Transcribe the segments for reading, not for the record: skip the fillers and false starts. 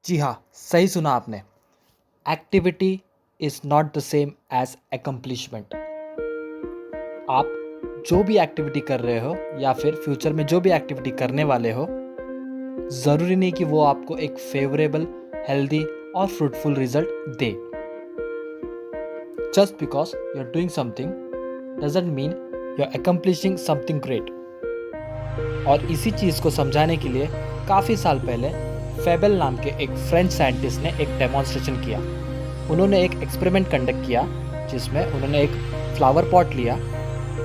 जी हाँ, सही सुना आपने। Activity is not the same as accomplishment. आप जो भी एक्टिविटी कर रहे हो या फिर फ्यूचर में जो भी एक्टिविटी करने वाले हो, ज़रूरी नहीं कि वो आपको एक फेवरेबल, हेल्दी और फ्रूटफुल रिजल्ट दे। Just because you are doing something doesn't mean you are accomplishing something great. और इसी चीज़ को समझाने के लिए काफ़ी साल पहले फेबल नाम के एक फ्रेंच साइंटिस्ट ने एक डेमोन्स्ट्रेशन किया। उन्होंने एक एक्सपेरिमेंट कंडक्ट किया जिसमें उन्होंने एक फ्लावर पॉट लिया,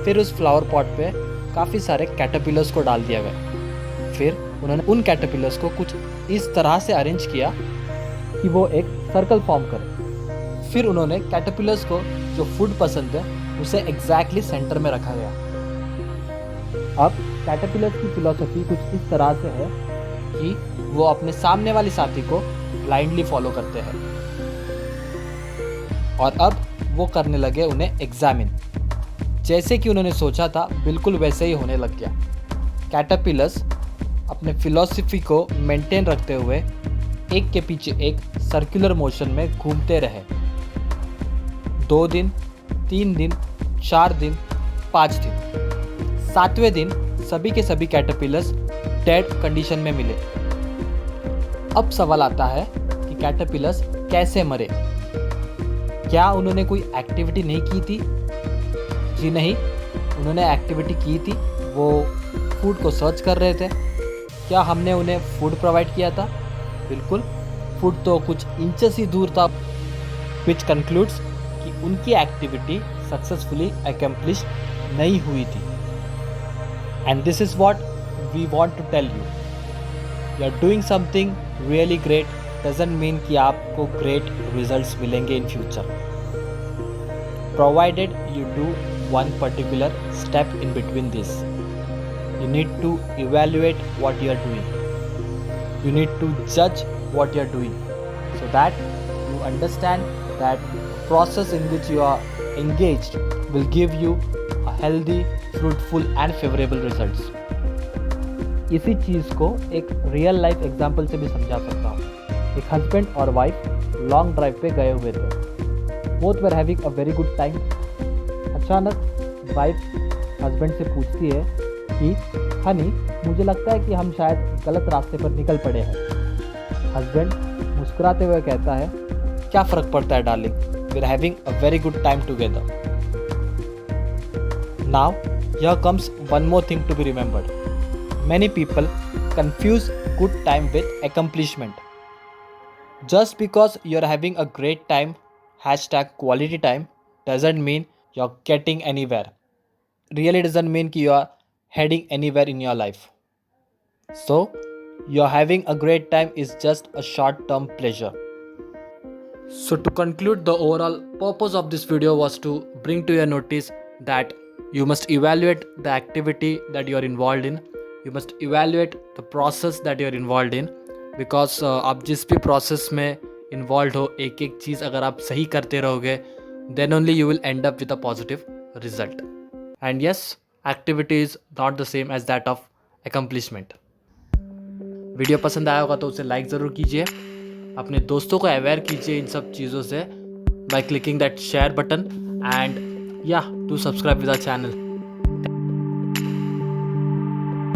फिर उस फ्लावर पॉट पे काफ़ी सारे कैटरपिलर्स को डाल दिया गया। फिर उन्होंने उन कैटरपिलर्स को कुछ इस तरह से अरेंज किया कि वो एक सर्कल फॉर्म करे। फिर उन्होंने कैटरपिलर्स को जो फूड पसंद है उसे एग्जैक्टली सेंटर में रखा गया। अब कैटरपिलर्स की फिलॉसफी कुछ इस तरह से है कि वो अपने सामने वाले साथी को ब्लाइंडली फॉलो करते हैं और अब वो करने लगे उन्हें एग्जामिन। जैसे कि उन्होंने सोचा था बिल्कुल वैसे ही होने लग गया। कैटरपिलर्स अपने फिलॉसफी को मेंटेन रखते हुए एक के पीछे एक सर्कुलर मोशन में घूमते रहे। 2 दिन, 3 दिन, 4 दिन, 5 दिन, 7वें दिन सभी के सभी कैटरपिलर्स डेड कंडीशन में मिले। अब सवाल आता है कि कैटरपिलर्स कैसे मरे? क्या उन्होंने कोई एक्टिविटी नहीं की थी? जी नहीं, उन्होंने एक्टिविटी की थी। वो फूड को सर्च कर रहे थे। क्या हमने उन्हें फूड प्रोवाइड किया था? बिल्कुल, फूड तो कुछ इंचेस ही दूर था। विच कंक्लूड्स कि उनकी एक्टिविटी सक्सेसफुली अकम्प्लिश नहीं हुई थी। And this is what we want to tell you. You are doing something really great doesn't mean कि आपको ग्रेट रिजल्ट्स मिलेंगे in future, provided you do one particular step in between this. You need to evaluate what you are doing. You need to judge what you are doing so that you understand that the process in which you are engaged will give you a healthy, fruitful and favorable results. इसी चीज़ को एक real life example से भी समझा सकता हूँ। एक husband और वाइफ लॉन्ग ड्राइव पे गए हुए थे। Both were having a very good time. अचानक वाइफ हस्बैंड से पूछती है कि हनी, मुझे लगता है कि हम शायद गलत रास्ते पर निकल पड़े हैं। हस्बैंड मुस्कुराते हुए कहता है, क्या फ़र्क पड़ता है darling, we are having a very good time together. Now here comes one more thing to be remembered. Many people confuse good time with accomplishment. Just because you're having a great time, #quality time, doesn't mean you're getting anywhere. Really doesn't mean you are heading anywhere in your life. So, you're having a great time is just a short-term pleasure. So to conclude, the overall purpose of this video was to bring to your notice that you must evaluate the activity that you are involved in. You must evaluate the process that you are involved in. Because आप जिस भी process में involved हो, एक एक चीज़ अगर आप सही करते रहोगे, then only you will end up with a positive result. And yes, activity is not the same as that of accomplishment. Video पसंद आया होगा तो उसे लाइक ज़रूर कीजिए। अपने दोस्तों को अवेयर कीजिए इन सब चीज़ों से by clicking that share button, and yeah, do subscribe with our channel.